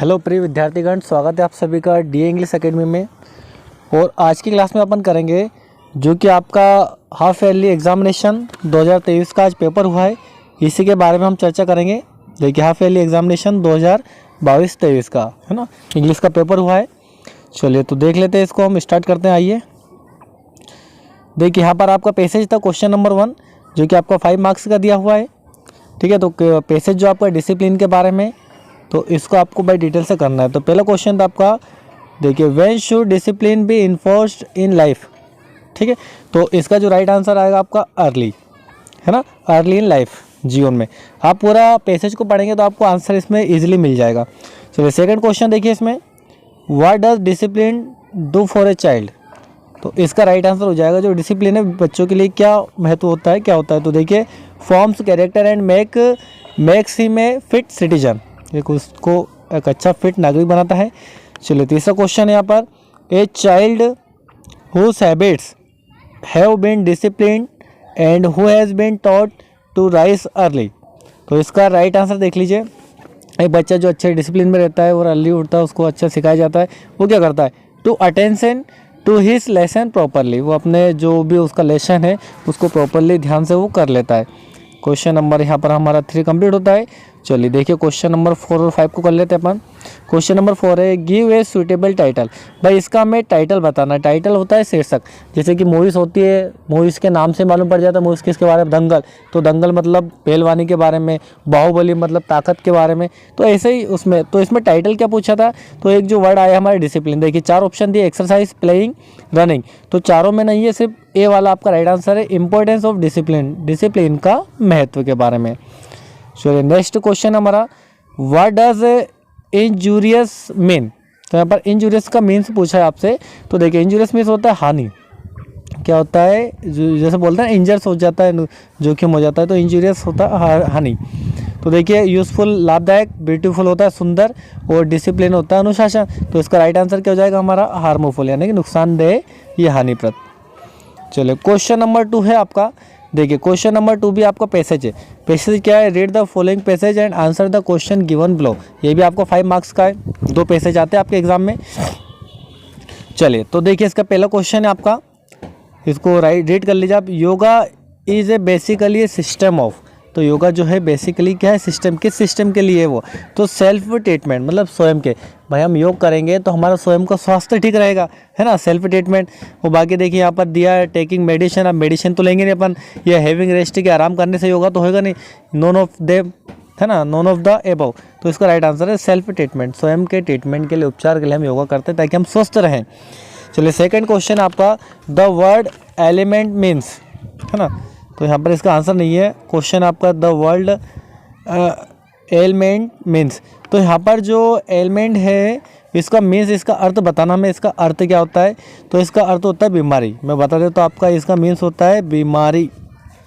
Hello प्रिय विद्यार्थीगण, स्वागत है आप सभी का डी इंग्लिश एकेडमी में। और आज की क्लास में अपन करेंगे जो कि आपका हाफ ईयरली एग्जामिनेशन 2023 का आज पेपर हुआ है, इसी के बारे में हम चर्चा करेंगे। देखिए हाफ ईयरली एग्जामिनेशन 2022-23 का है ना, इंग्लिश का पेपर हुआ है। चलिए तो देख लेते हैं, इसको हम स्टार्ट करते हैं। आइए देखिए यहाँ पर आपका पैसेज था क्वेश्चन नंबर 1 जो कि आपका 5 मार्क्स का दिया हुआ है। ठीक है, तो पैसेज जो आपका डिसिप्लिन के बारे में, तो इसको आपको भाई डिटेल से करना है। तो पहला क्वेश्चन था आपका, देखिए when should discipline B enforced in life. ठीक है, तो इसका जो राइट आंसर आएगा आपका अर्ली, है ना, अर्ली इन लाइफ, जीवन में। आप पूरा पैसेज को पढ़ेंगे तो आपको आंसर इसमें इजीली मिल जाएगा। चलिए सेकंड क्वेश्चन देखिए इसमें, what does discipline do for a child. तो इसका राइट आंसर हो जाएगा जो डिसिप्लिन है बच्चों के लिए क्या महत्व होता है, क्या होता है। तो देखिए forms character and makes him a fit citizen, एक उसको एक अच्छा फिट नागरिक बनाता है। चलिए तीसरा क्वेश्चन है यहाँ पर, a child whose habits have been disciplined and who has been taught to rise early. तो इसका राइट आंसर देख लीजिए, एक बच्चा जो अच्छे डिसिप्लिन में रहता है और अर्ली उठता है, उसको अच्छा सिखाया जाता है, वो क्या करता है, to attention to his lesson properly, वो अपने जो भी उसका लेसन है उसको प्रॉपरली ध्यान से वो कर लेता है। क्वेश्चन नंबर यहाँ पर हमारा 3 कंप्लीट होता है। चलिए देखिए क्वेश्चन नंबर 4 और 5 को कर लेते हैं अपन। क्वेश्चन नंबर 4 है, गिव ए सुटेबल टाइटल। भाई इसका हमें टाइटल बताना है। टाइटल होता है शीर्षक, जैसे कि मूवीज़ होती है, मूवीज़ के नाम से मालूम पड़ जाता है मूवीज़ किसके बारे में, दंगल, तो दंगल मतलब पहलवानी के बारे में, बाहुबली मतलब ताकत के बारे में। तो ऐसे ही उसमें, तो इसमें टाइटल क्या पूछा था, तो एक जो वर्ड आया हमारे डिसिप्लिन। देखिए 4 ऑप्शन दिए, एक्सरसाइज, प्लेइंग, रनिंग, तो चारों में नहीं है, सिर्फ ए वाला आपका राइट आंसर है, इंपॉर्टेंस ऑफ डिसिप्लिन, डिसिप्लिन का महत्व के बारे में। चलिए नेक्स्ट क्वेश्चन हमारा, व्हाट डज इंजूरियस मीन। तो यहाँ पर इंजूरियस का मीन्स पूछा है आपसे। तो देखिए इंजूरियस मीन्स होता है हानि, क्या होता है, जैसे बोलते हैं इंजर्स हो जाता है, जोखिम हो जाता है, तो इंजूरियस होता है हानि। तो देखिए यूजफुल लाभदायक, ब्यूटीफुल होता है सुंदर, और डिसिप्लिन होता है अनुशासन। तो इसका राइट आंसर क्या हो जाएगा हमारा, हार्मफुल, यानी कि नुकसानदेह, ये हानिप्रद। चलिए क्वेश्चन नंबर 2 है आपका। देखिए क्वेश्चन नंबर 2 भी आपका पैसेज है। पैसेज क्या है, read the following passage and answer the question given below. ये भी आपको 5 मार्क्स का है, 2 पैसेज आते हैं आपके एग्जाम में। चलिए तो देखिए इसका पहला क्वेश्चन है आपका, इसको रीड कर लीजिए आप। Yoga is a basically A system of. तो योगा जो है बेसिकली क्या है, सिस्टम, किस सिस्टम के लिए है वो, तो सेल्फ ट्रीटमेंट, मतलब स्वयं के। भाई हम योग करेंगे तो हमारा स्वयं का स्वास्थ्य ठीक रहेगा, है ना, सेल्फ ट्रीटमेंट। वो बाकी देखिए यहाँ पर दिया है टेकिंग मेडिसिन, अब मेडिसिन तो लेंगे नहीं अपन, या हैविंग रेस्ट के आराम करने से योगा तो होगा नहीं, नॉन ऑफ देम, है ना, नॉन ऑफ द एबव। तो इसका राइट आंसर है सेल्फ ट्रीटमेंट, स्वयं के ट्रीटमेंट के लिए, उपचार के लिए हम योगा करते हैं ताकि हम स्वस्थ रहें। चलिए सेकंड क्वेश्चन आपका, द वर्ड एलिमेंट मीन्स, है ना, तो यहाँ पर इसका आंसर नहीं है। क्वेश्चन आपका, द वर्ड एलिमेंट मीन्स, तो यहाँ पर जो एलिमेंट है इसका मीन्स, इसका अर्थ बताना हमें, इसका अर्थ क्या होता है। तो इसका अर्थ होता है बीमारी, मैं बता देता तो आपका इसका मीन्स होता है बीमारी।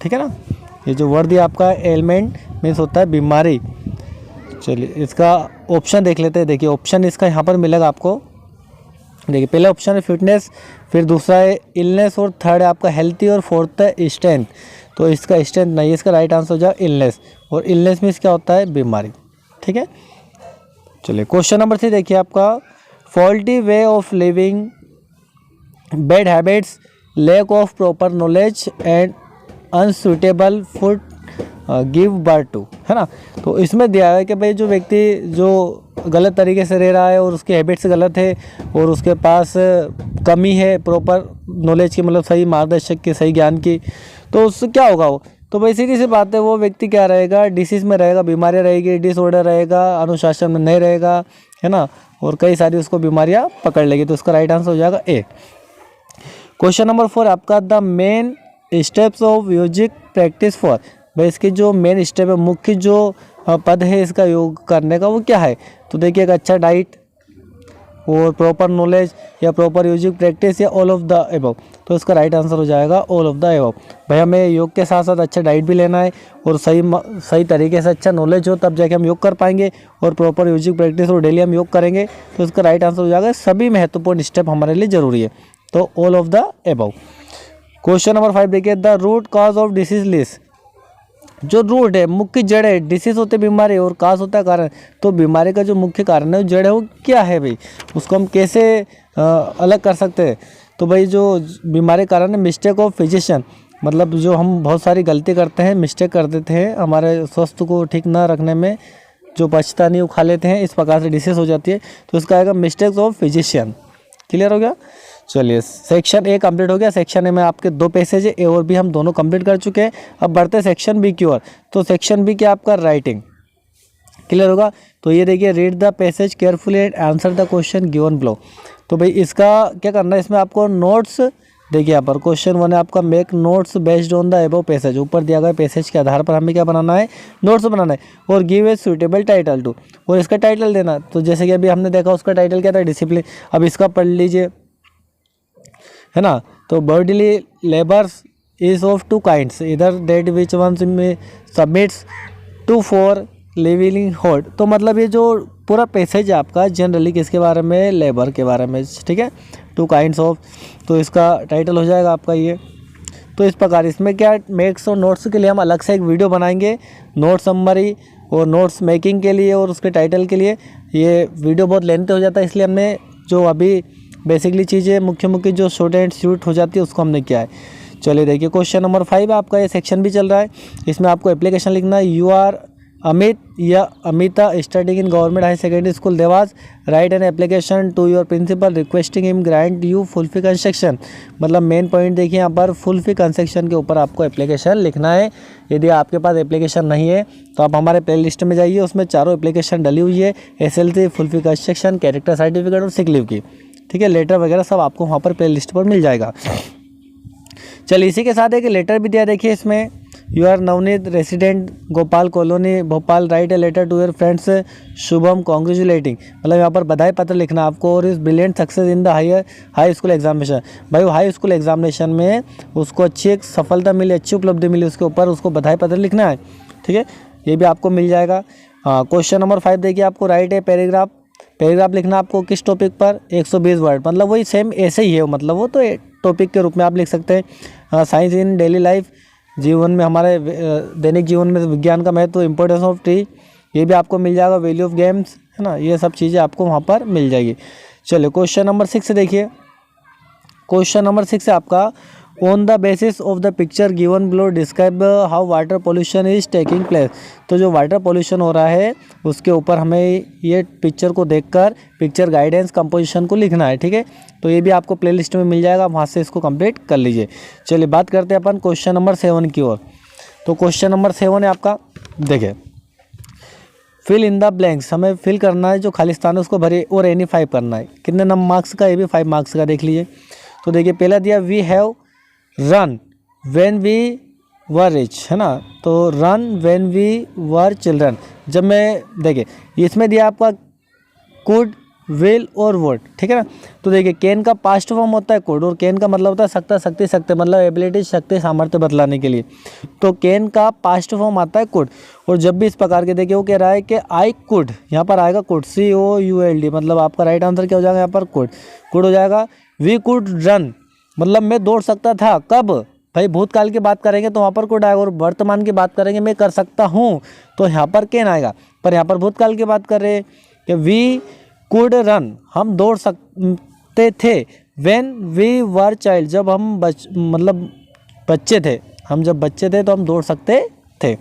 ठीक है ना, ये जो वर्ड दिया आपका एलिमेंट मीन्स होता है बीमारी। चलिए इसका ऑप्शन देख लेते हैं। देखिए ऑप्शन इसका यहाँ पर मिलेगा आपको। देखिए पहला ऑप्शन है फिटनेस, फिर दूसरा है इलनेस, और थर्ड है आपका हेल्थी, और फोर्थ है स्ट्रेंथ। तो इसका स्ट्रेंथ नहीं है, इसका राइट आंसर हो जाएगा इलनेस, और इलनेस मीन्स क्या होता है, बीमारी। ठीक है, चलिए क्वेश्चन नंबर 3 देखिए आपका, faulty way of living, bad habits, lack of proper knowledge and unsuitable food give birth to, है ना। तो इसमें दिया है कि भाई जो व्यक्ति जो गलत तरीके से रह रहा है और उसके हैबिट्स गलत है और उसके पास कमी है प्रॉपर नॉलेज की, मतलब सही मार्गदर्शक की, सही ज्ञान की, तो उससे क्या होगा वो, तो भाई सीधी सी बात है, वो व्यक्ति क्या रहेगा, डिसीज़ में रहेगा, बीमारियाँ रहेगी, डिसऑर्डर रहेगा, अनुशासन में नहीं रहेगा, है ना, और कई सारी उसको बीमारियाँ पकड़ लेगी। तो उसका राइट आंसर हो जाएगा ए। क्वेश्चन नंबर 4 आपका, the main steps of music practice for. भाई इसकी जो मेन स्टेप है, मुख्य जो पद है इसका योग करने का, वो क्या है। तो देखिए एक अच्छा डाइट, और प्रॉपर नॉलेज, या प्रॉपर म्यूजिक प्रैक्टिस, या ऑल ऑफ द एबव। तो इसका राइट आंसर हो जाएगा ऑल ऑफ द एबव। भाई हमें योग के साथ साथ अच्छा डाइट भी लेना है, और सही तरीके से अच्छा नॉलेज हो, तब जाके हम योग कर पाएंगे, और प्रॉपर म्यूजिक प्रैक्टिस, और डेली हम योग करेंगे। तो इसका राइट आंसर हो जाएगा सभी महत्वपूर्ण स्टेप हमारे लिए जरूरी है, तो all of the above. Question number 5 देखिए, the root cause of disease list. जो रूट है, मुख्य जड़ है, डिसीज होते बीमारी और काज होता है कारण। तो बीमारी का जो मुख्य कारण है, जड़ है, वो क्या है भाई, उसको हम कैसे अलग कर सकते हैं। तो भाई जो बीमारी कारण है, मिस्टेक ऑफ फिजिशियन, मतलब जो हम बहुत सारी गलती करते हैं, मिस्टेक कर देते हैं हमारे स्वास्थ्य को ठीक ना रखने में, जो बचता नहीं वो खा लेते हैं, इस प्रकार से डिसीज हो जाती है। तो इसका आएगा मिस्टेक्स ऑफ फिजिशियन। क्लियर हो गया। चलिए सेक्शन ए कंप्लीट हो गया। सेक्शन ए में आपके 2 पैसेज है, ए और बी हम दोनों कंप्लीट कर चुके हैं। अब बढ़ते हैं सेक्शन बी की ओर। तो सेक्शन बी क्या आपका राइटिंग। क्लियर होगा। तो ये देखिए, read the passage carefully and answer the question given below. तो भाई इसका क्या करना है, इसमें आपको नोट्स, देखिए यहाँ पर क्वेश्चन 1 है आपका, make notes based on the above passage. ऊपर दिया गया पैसेज के आधार पर हमें क्या बनाना है, नोट्स बनाना है। और give a suitable title to, और इसका टाइटल देना। तो जैसे कि अभी हमने देखा उसका टाइटल क्या था, डिसिप्लिन। अब इसका पढ़ लीजिए, है ना। तो bodily labours is of 2 kinds, इधर डेट विच वंस में submits to for living hold. तो मतलब ये जो पूरा पैसेज है आपका जनरली किसके बारे में, लेबर के बारे में, ठीक है, 2 काइंड्स ऑफ। तो इसका टाइटल हो जाएगा आपका ये। तो इस प्रकार इसमें क्या मेक्स और नोट्स के लिए हम अलग से एक वीडियो बनाएंगे, नोट समरी और नोट्स मेकिंग के लिए और उसके टाइटल के लिए। ये वीडियो बहुत लेंथी हो जाता है, इसलिए हमने जो अभी बेसिकली चीज़ें मुख्य मुख्य जो शॉर्ट एंड स्वीट हो जाती है उसको हमने किया है। चलिए देखिए, क्वेश्चन नंबर 5 आपका, ये सेक्शन भी चल रहा है। इसमें आपको एप्लीकेशन लिखना है। यू आर अमित या Amita studying in government high secondary school Dewas, write an application to your principal requesting him grant you full fee construction. मतलब मेन पॉइंट देखिए यहाँ पर, फुल फी कंस्ट्रक्शन के ऊपर आपको एप्लीकेशन लिखना है। यदि आपके पास एप्लीकेशन नहीं है तो आप हमारे प्ले लिस्ट में जाइए, उसमें चारों एप्लीकेशन डली हुई है, SLC, full fee construction, character certificate और सिक लीव की, ठीक है, लेटर वगैरह सब आपको वहाँ पर प्ले लिस्ट पर मिल जाएगा। चलिए इसी के साथ एक लेटर भी दिया, देखिए इसमें, you are Navneet resident Gopal colony Bhopal, write a letter to your friends Shubham congratulating. मतलब यहाँ पर बधाई पत्र लिखना आपको, और इस brilliant success in the high school examination. भाई वो हाई स्कूल एग्जामिनेशन में उसको अच्छी एक सफलता मिली, अच्छी उपलब्धि मिली, उसके ऊपर उसको बधाई पत्र लिखना है, ठीक है, ये भी आपको मिल जाएगा। क्वेश्चन नंबर 5 देखिए आपको, राइट ए पैराग्राफ लिखना आपको किस टॉपिक पर, 120 वर्ड। मतलब वही सेम ऐसे ही है, मतलब वो तो टॉपिक के रूप में आप लिख सकते हैं। साइंस इन डेली लाइफ, जीवन में हमारे दैनिक जीवन में विज्ञान का महत्व, इंपॉर्टेंस ऑफ ट्री, ये भी आपको मिल जाएगा। वैल्यू ऑफ गेम्स, है ना, ये सब चीज़ें आपको वहाँ पर मिल जाएगी। चलिए क्वेश्चन नंबर 6 देखिए। क्वेश्चन नंबर 6 है आपका, on the basis of the picture given below describe how water pollution is taking place. तो जो वाटर पोल्यूशन हो रहा है उसके ऊपर हमें ये पिक्चर को देखकर पिक्चर गाइडेंस कंपोजिशन को लिखना है, ठीक है। तो ये भी आपको प्लेलिस्ट में मिल जाएगा, वहाँ से इसको कंप्लीट कर लीजिए। चलिए बात करते हैं अपन क्वेश्चन नंबर 7 की ओर। तो क्वेश्चन नंबर 7 है आपका, देखिए, फिल इन द ब्लैंक्स, हमें फिल करना है, जो खाली स्थान है उसको भरिए, और एनी 5 करना है। कितने नंबर मार्क्स का, ये भी 5 मार्क्स का, देख लीजिए। तो देखिए पहला दिया, we have run when we were rich, है ना। तो run when we were children, जब मैं, देखिए इसमें दिया आपका कुड, विल और वुड, ठीक है ना। तो देखिए कैन का पास्ट फॉर्म होता है कुड, और कैन का मतलब होता है सकता, शक्ति, सकते, मतलब एबिलिटी, शक्ति, सामर्थ्य बतलाने के लिए। तो कैन का पास्ट फॉर्म आता है कुड। और जब भी इस प्रकार के, देखिए वो कह रहा है कि आई कुड, यहाँ पर आएगा कुड, COULD, मतलब आपका राइट आंसर क्या हो जाएगा, यहाँ पर कुड हो जाएगा। वी कुड रन, मतलब मैं दौड़ सकता था, कब भाई, भूतकाल की बात करेंगे तो वहाँ पर कुड आएगा, और वर्तमान की बात करेंगे मैं कर सकता हूँ तो यहाँ पर कैन आएगा। पर यहाँ पर भूतकाल की बात कर रहे हैं कि वी कुड रन, हम दौड़ सकते थे। व्हेन वी वर चाइल्ड, जब हम मतलब बच्चे थे, हम जब बच्चे थे तो हम दौड़ सकते थे।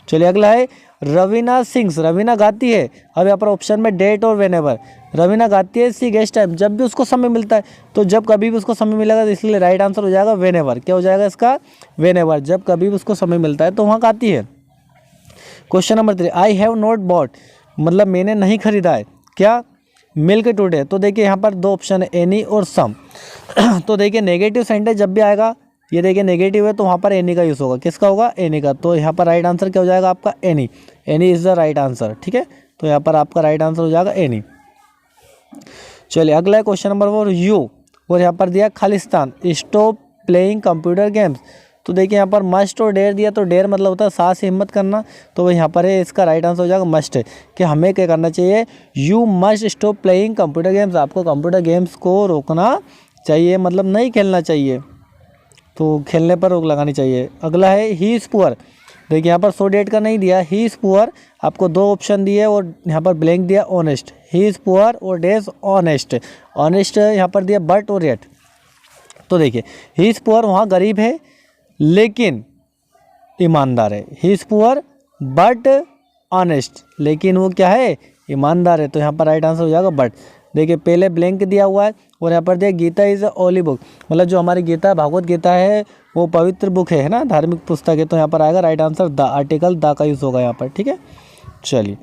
चलिए अगला है, रवीना सिंग्स, रवीना गाती है। अब यहाँ पर ऑप्शन में डेट और वेनेवर, रवीना गाती है सी गेस्ट टाइम, जब भी उसको समय मिलता है। तो जब कभी भी उसको समय मिलेगा, तो इसलिए राइट आंसर हो जाएगा वेनेवर। क्या हो जाएगा इसका, वेनेवर, जब कभी भी उसको समय मिलता है तो वहाँ गाती है। Question number 3, I have not bought, मतलब मैंने नहीं खरीदा है क्या, मिल्क टुडे। तो देखिए यहाँ पर 2 ऑप्शन है, एनी और सम। तो देखिए नेगेटिव सेंटेंस जब भी आएगा, ये देखिए नेगेटिव है तो वहाँ पर एनी का यूज़ होगा, किसका होगा, एनी का। तो यहाँ पर राइट आंसर क्या हो जाएगा आपका, any, any is the right answer, ठीक है। तो यहाँ पर आपका राइट आंसर हो जाएगा एनी। चलिए अगला है क्वेश्चन नंबर 4, यू, और यहाँ पर दिया Khalistan, stop playing computer games. तो देखिए यहाँ पर मस्ट और डेयर दिया, तो डेयर मतलब होता है साहस से हिम्मत करना, तो वह यहाँ पर है, इसका राइट आंसर हो जाएगा मस्ट, कि हमें क्या करना चाहिए, you must stop playing computer games, आपको कंप्यूटर गेम्स को रोकना चाहिए, मतलब नहीं खेलना चाहिए, तो खेलने पर रोक लगानी चाहिए। अगला है ही इज़ पुअर, देखिए यहाँ पर सो डेट का नहीं दिया, ही इज़ पुअर, आपको 2 ऑप्शन दिए और यहाँ पर ब्लैंक दिया ऑनेस्ट। ही इज़ पुअर और डेज ऑनेस्ट, ऑनेस्ट यहाँ पर दिया बट और येट। तो देखिए ही इज़ पुअर वहाँ गरीब है लेकिन ईमानदार है, he is poor but honest, लेकिन वो क्या है, ईमानदार है। तो यहाँ पर राइट आंसर हो जाएगा बट। देखिए पहले ब्लैंक दिया हुआ है और यहाँ पर दिया Gita is a holy book, मतलब जो हमारी गीता भागवत गीता है वो पवित्र बुक है ना, धार्मिक पुस्तक है। तो यहाँ पर आएगा right answer the, article the का यूज़ होगा यहाँ पर, ठीक है। चलिए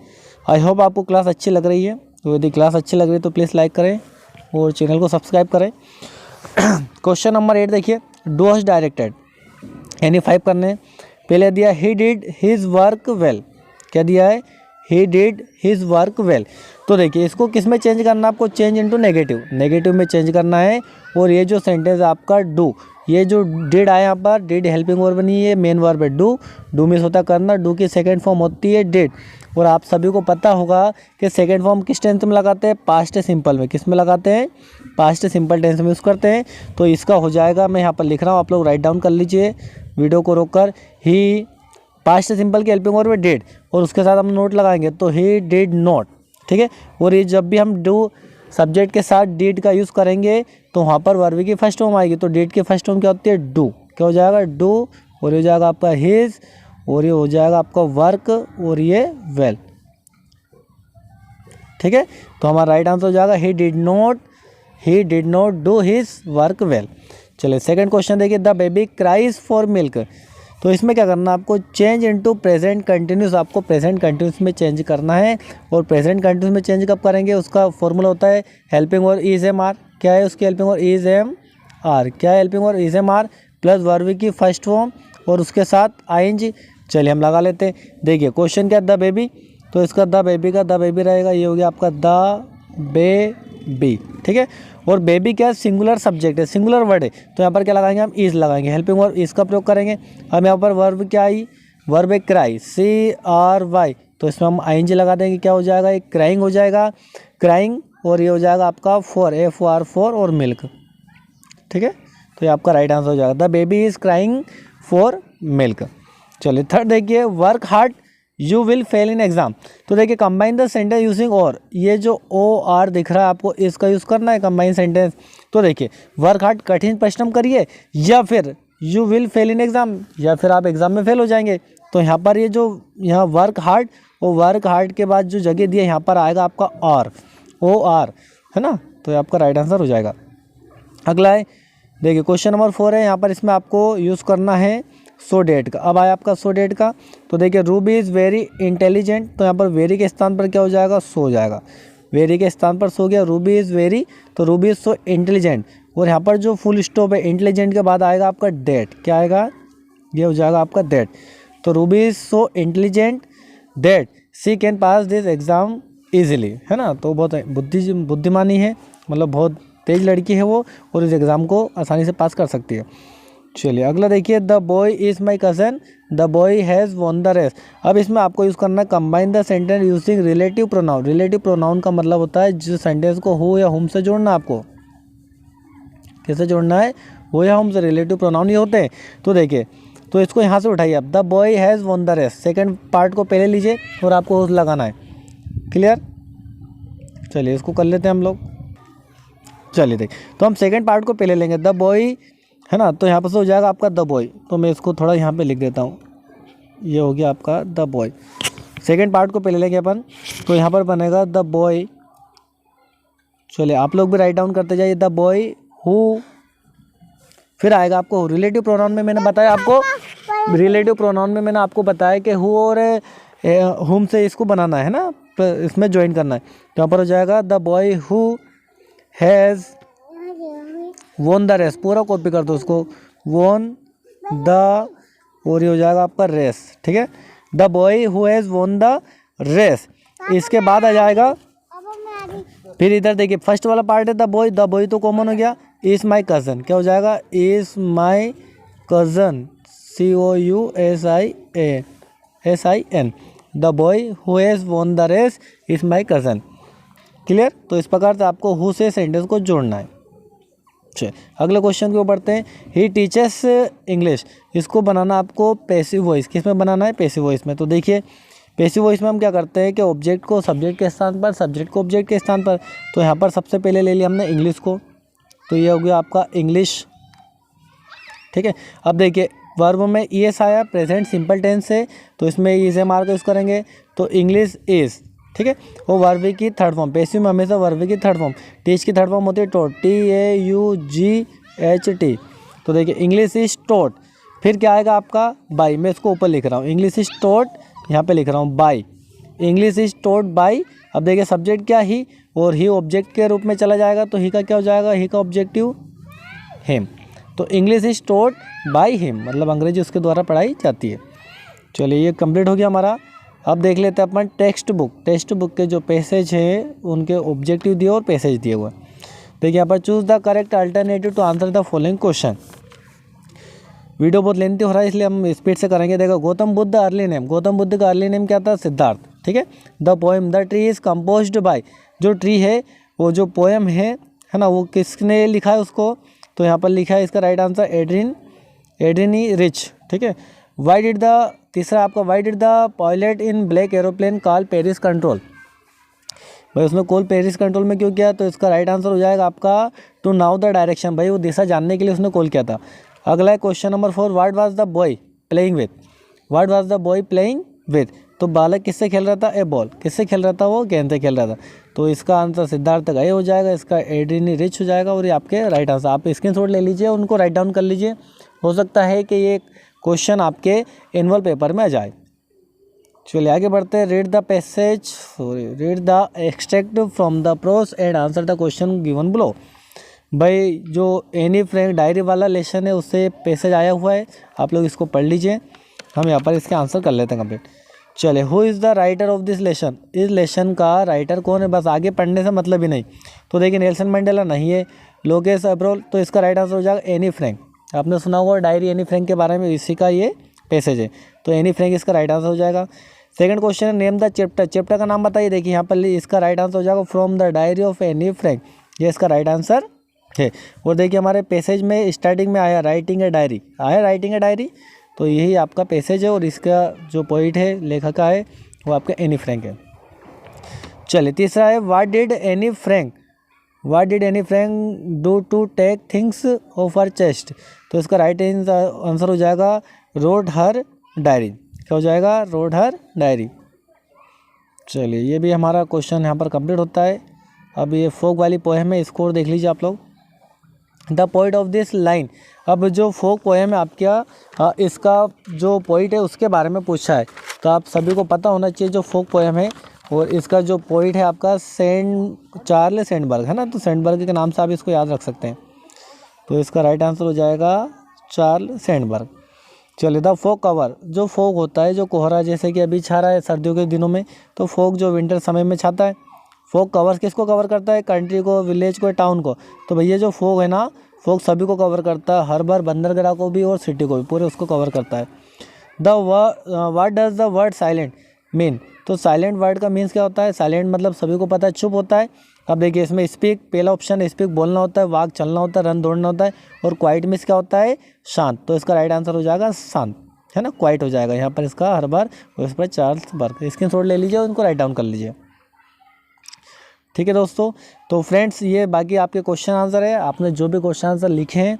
आई होप आपको क्लास अच्छी लग रही है, तो यदि क्लास अच्छी लग रही है तो प्लीज़ लाइक करें और चैनल को सब्सक्राइब करें। क्वेश्चन नंबर 8 देखिए, डू वॉज डायरेक्टेड, यानी 5 करने हैं। पहले दिया he did his work well, क्या दिया है, he did his work well. तो देखिए इसको किस में चेंज करना है आपको, चेंज इनटू नेगेटिव, नेगेटिव में चेंज करना है। और ये जो सेंटेंस आपका डू, ये जो डिड आया यहाँ पर, डिड हेल्पिंग वर्ब नहीं है, मेन वर्ब है डू, डू मीन्स होता है करना, डू की सेकंड फॉर्म होती है डिड। और आप सभी को पता होगा कि सेकंड फॉर्म किस टेंस में लगाते हैं, पास्ट सिंपल में। किस में लगाते हैं, पास्ट सिंपल टेंस में यूज़ करते हैं। तो इसका हो जाएगा, मैं यहाँ पर लिख रहा हूँ, आप लोग राइट डाउन कर लीजिए वीडियो को रोककर। ही पास्ट सिंपल की हेल्पिंग वर्ब डिड और उसके साथ हम नोट लगाएंगे, तो ही डिड नॉट, ठीक है। और ये जब भी हम डू सब्जेक्ट के साथ डिड का यूज़ करेंगे तो वहाँ पर वर्ब की फर्स्ट फॉर्म आएगी। तो डिड की फर्स्ट फॉर्म क्या होती है, डू, क्या हो जाएगा, डू, और ये हो जाएगा आपका हिज, और ये हो जाएगा आपका वर्क, और ये वेल, ठीक है। तो हमारा राइट आंसर हो जाएगा he did not do his work well. चलिए सेकंड क्वेश्चन देखिए, the baby cries for milk. तो इसमें क्या करना है आपको, चेंज इनटू प्रेजेंट कंटिन्यूस, आपको प्रेजेंट कंटिन्यूस में चेंज करना है। और प्रेजेंट कंटिन्यूस में चेंज कब करेंगे, उसका फॉर्मूला होता है helping verb is am are. क्या है उसकी helping verb, is am are. क्या है helping verb, is am are plus verb की फर्स्ट फॉर्म और उसके साथ आईएनजी। चलिए हम लगा लेते हैं। देखिए क्वेश्चन क्या, द बेबी, तो इसका द बेबी का द बेबी रहेगा, ये हो गया आपका द बेबी, ठीक है। और बेबी क्या है, सिंगुलर सब्जेक्ट है, सिंगुलर वर्ड है। तो यहाँ पर क्या लगाएंगे हम, इज लगाएंगे, हेल्पिंग वर्ब इज का प्रयोग करेंगे। हम यहाँ पर वर्ब क्या आई, वर्ब है क्राई, CRY, तो इसमें हम आईएनजी लगा देंगे, क्या हो जाएगा, एक क्राइंग हो जाएगा, क्राइंग। और ये हो जाएगा आपका FOR और मिल्क, ठीक है। तो ये आपका राइट आंसर हो जाएगा, the baby is crying for milk. चलिए थर्ड देखिए, work hard you will fail in exam. तो देखिए कंबाइन द सेंटेंस यूजिंग और, ये जो OR दिख रहा है आपको, इसका यूज़ करना है कंबाइन सेंटेंस। तो देखिए वर्क हार्ड, कठिन परिश्रम करिए, या फिर you will fail in exam, या फिर आप एग्जाम में फेल हो जाएंगे। तो यहाँ पर ये जो यहाँ वर्क हार्ड और वर्क हार्ड के बाद जो जगह दी है यहाँ पर आएगा आपका OR, है ना। तो ये आपका राइट आंसर हो जाएगा। अगला है देखिए क्वेश्चन नंबर 4 है, यहाँ पर इसमें आपको यूज़ करना है सो डेट का। अब आया आपका सो डेट का, तो देखिए रूबी इज़ वेरी इंटेलिजेंट, तो यहाँ पर वेरी के स्थान पर क्या हो जाएगा, सो हो जाएगा। वेरी के स्थान पर सो गया, रूबी इज़ वेरी, तो रूबी इज़ सो इंटेलिजेंट। और यहाँ पर जो फुल स्टॉप है इंटेलिजेंट के बाद आएगा आपका डेट, क्या आएगा, ये हो जाएगा आपका डेट। तो Ruby is so intelligent that she can pass this exam easily, है ना। तो बहुत बुद्धिमानी है, मतलब बहुत तेज लड़की है वो, और इस एग्ज़ाम को आसानी से पास कर सकती है। चलिए अगला देखिए, the boy is my cousin, the boy has won the race. अब इसमें आपको यूज़ करना है combine the sentence using relative pronoun. Relative pronoun का मतलब होता है जिस सेंटेंस को हो या हुम से जोड़ना, आपको कैसे जोड़ना है, हो या हुम से, रिलेटिव प्रोनाउन ये होते हैं। तो देखिए, तो इसको यहाँ से उठाइए आप, the boy has won the race, second part को पहले लीजिए और आपको लगाना है, क्लियर। चलिए इसको कर लेते हैं हम लोग। चलिए देखिए, तो हम सेकेंड पार्ट को पहले लेंगे, द बॉय, है ना। तो यहाँ पर से हो जाएगा आपका द बॉय, तो मैं इसको थोड़ा यहाँ पे लिख देता हूँ, ये हो गया आपका द बॉय। सेकेंड पार्ट को पहले लेंगे अपन, तो यहाँ पर बनेगा द बॉय। चलिए आप लोग भी राइट डाउन करते जाइए, द बॉय हु, फिर आएगा आपको रिलेटिव प्रोनाउन में मैंने बताया आपको, रिलेटिव प्रोनाउन में मैंने आपको बताया कि हु और हुम से इसको बनाना है ना, इसमें ज्वाइन करना है। तो यहाँ पर हो जाएगा the boy who has won the race, पूरा कॉपी कर दो उसको, वॉन द, और ये हो जाएगा आपका रेस, ठीक है। The boy who has won the race, इसके बाद आ जाएगा, फिर इधर देखिए फर्स्ट वाला पार्ट है द बॉय, द बॉय तो कॉमन हो गया, इज़ माई कज़न, क्या हो जाएगा, is my cousin, COUSIN, the boy who has won the race is my cousin, clear. तो इस प्रकार से आपको हु से सेंटेंस को जोड़ना है। चलिए अगले क्वेश्चन के ऊपर बढ़ते हैं। ही टीचर्स इंग्लिश, इसको बनाना आपको पैसिव वॉइस, किस में बनाना है, पैसिव वॉइस में। तो देखिए पैसिव वॉइस में हम क्या करते हैं कि ऑब्जेक्ट को सब्जेक्ट के स्थान पर, सब्जेक्ट को ऑब्जेक्ट के स्थान पर। तो यहाँ पर सबसे पहले ले लिया हमने इंग्लिश को, तो ये हो गया आपका इंग्लिश, ठीक है। अब देखिए वर्ब में ईएस आया, प्रेजेंट सिंपल टेंस है, तो इसमें इज एम आर का यूज़ करेंगे, तो इंग्लिश इज, ठीक है। वो वर्ब की थर्ड फॉर्म, पैसिव में हमेशा वर्ब की थर्ड फॉर्म, टीच की थर्ड फॉर्म होती है टॉट, TAUGHT। तो देखिए इंग्लिश इज टॉट, फिर क्या आएगा आपका बाई, मैं इसको ऊपर लिख रहा हूँ, इंग्लिश इज टॉट, यहाँ पे लिख रहा हूँ by, English is taught by. अब देखिए सब्जेक्ट क्या ही, और ही ऑब्जेक्ट के रूप में चला जाएगा, तो ही का क्या हो जाएगा, ही का ऑब्जेक्टिव हिम। तो English is taught by him, मतलब अंग्रेजी उसके द्वारा पढ़ाई जाती है। चलिए ये कंप्लीट हो गया हमारा। अब देख लेते हैं अपन टेक्स्ट बुक। टेक्स्ट बुक के जो पैसेज हैं उनके ऑब्जेक्टिव दिए और पैसेज दिए हुए। देखिए यहाँ पर choose the correct alternative to answer the following question. Video बहुत लेंथी हो रहा है इसलिए हम स्पीड से करेंगे। देखो गौतम बुद्ध अर्ली नेम, गौतम बुद्ध का अर्ली नेम क्या था, सिद्धार्थ, ठीक है। The poem the tree is composed by, जो ट्री है वो जो पोएम है ना, वो किसने लिखा है उसको, तो यहाँ पर लिखा है इसका राइट आंसर एड्रिन रिच, ठीक है। वाई डिड द, तीसरा आपका why did the pilot in black aeroplane call Paris control, भाई उसने कॉल पेरिस कंट्रोल में क्यों किया, तो इसका राइट आंसर हो जाएगा आपका टू नाउ द डायरेक्शन, भाई वो दिशा जानने के लिए उसने कॉल किया था। अगला है question number 4, what was the boy playing with, what was the boy playing with, तो बालक किससे खेल रहा था, ए बॉल, किससे खेल रहा था, वो गेंद से खेल रहा था। तो इसका आंसर सिद्धार्थ का ए हो जाएगा, इसका एड्रिन रिच हो जाएगा, और ये आपके राइट आंसर। आप स्क्रीनशॉट ले लीजिए, उनको राइट डाउन कर लीजिए, हो सकता है कि ये क्वेश्चन आपके एनुअल पेपर में आ जाए। चलिए आगे बढ़ते हैं। Read the passage, read the extract from the pros and answer the question given below. भाई जो एनी फ्रैंक डायरी वाला लेसन है उससे पैसेज आया हुआ है, आप लोग इसको पढ़ लीजिए, हम यहाँ पर इसके आंसर कर लेते हैं कंप्लीट। चलिए who is the writer of this lesson, इस लेसन का राइटर कौन है, बस आगे पढ़ने से मतलब ही नहीं। तो देखिए नेल्सन मंडेला नहीं है, लोकेश अब्रोल, तो इसका राइट आंसर हो जाएगा एनी फ्रैंक। आपने सुना होगा डायरी एनी फ्रैंक के बारे में, इसी का ये पैसेज है, तो एनी फ्रैंक इसका राइट आंसर हो जाएगा। सेकंड क्वेश्चन है नेम द चैप्टर, चैप्टर का नाम बताइए। देखिए यहाँ पर इसका राइट आंसर हो जाएगा from the diary of Anne Frank, ये इसका राइट आंसर है। और देखिए हमारे पैसेज में स्टार्टिंग में आया राइटिंग ए डायरी, आया राइटिंग ए डायरी, तो यही आपका पैसेज है, और इसका जो पोइट है, लेखक है, वो आपका एनी फ्रैंक है। चलिए तीसरा है what did Anne Frank, what did Anne Frank do to take things off her chest, तो इसका राइट आंसर हो जाएगा रोड हर डायरी, क्या हो जाएगा, रोड हर डायरी। चलिए ये भी हमारा क्वेश्चन यहाँ पर कंप्लीट होता है। अब ये फोक वाली पोएम है, इसको देख लीजिए आप लोग। The poet of this line, अब जो फोक पोएम है आपका, इसका जो पोइट है उसके बारे में पूछा है, तो आप सभी को पता होना चाहिए जो फोक पोएम है, और इसका जो पोइट है आपका चार्ल्स सैंडबर्ग है ना, तो सैंडबर्ग के नाम से आप इसको याद रख सकते हैं, तो इसका राइट आंसर हो जाएगा चार्ल्स सैंडबर्ग। चलिए द फोक कवर, जो फोक होता है, जो कोहरा जैसे कि अभी छा रहा है सर्दियों के दिनों में, तो फोक जो विंटर समय में छाता है। फोक कवर्स किसको कवर करता है, कंट्री को, विलेज को, टाउन को, तो भैया जो फोक है ना, फोक सभी को कवर करता है, हर बार बंदरगाह को भी और सिटी को भी, पूरे उसको कवर करता है। What does the word silent mean, तो साइलेंट वर्ड का मीन्स क्या होता है, साइलेंट मतलब सभी को पता है चुप होता है। अब देखिए इसमें स्पीक, पहला ऑप्शन स्पीक बोलना होता है, वाक चलना होता है, रन दौड़ना होता है, और क्वाइट मीन्स क्या होता है, शांत, तो इसका राइट आंसर हो जाएगा शांत, है ना, क्वाइट हो जाएगा यहाँ पर इसका हर बार, और इस पर चार्ल्स बर्ग। स्क्रीनशॉट ले लीजिए, उनको राइट डाउन कर लीजिए, ठीक है दोस्तों। तो फ्रेंड्स ये बाकी आपके क्वेश्चन आंसर है, आपने जो भी क्वेश्चन आंसर लिखे हैं,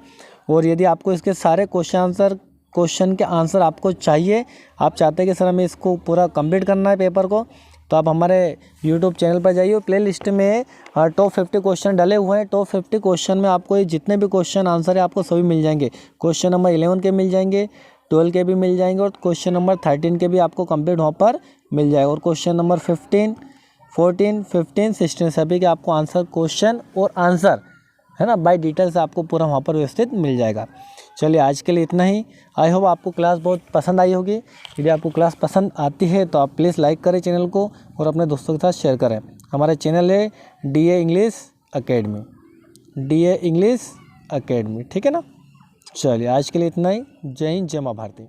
और यदि आपको इसके सारे क्वेश्चन के आंसर आपको चाहिए, आप चाहते हैं कि सर हमें इसको पूरा कंप्लीट करना है पेपर को, तो आप हमारे यूट्यूब चैनल पर जाइए, प्ले लिस्ट में टॉप 50 क्वेश्चन डले हुए हैं। टॉप 50 क्वेश्चन में आपको ये जितने भी क्वेश्चन आंसर है आपको सभी मिल जाएंगे। क्वेश्चन नंबर 11 के मिल जाएंगे, 12 के भी मिल जाएंगे, और क्वेश्चन नंबर 13 के भी आपको कंप्लीट वहाँ पर मिल जाएगा, और क्वेश्चन नंबर 15, 14, 15, 16 सभी के आपको आंसर, क्वेश्चन और आंसर, है ना, बाय डिटेल्स आपको पूरा वहाँ पर व्यवस्थित मिल जाएगा। चलिए आज के लिए इतना ही। आई होप आपको क्लास बहुत पसंद आई होगी। यदि आपको क्लास पसंद आती है तो आप प्लीज़ लाइक करें चैनल को, और अपने दोस्तों के साथ शेयर करें। हमारा चैनल है DA English academy, DA English academy, ठीक है ना। चलिए आज के लिए इतना ही। जय हिंद, जय माँ भारती।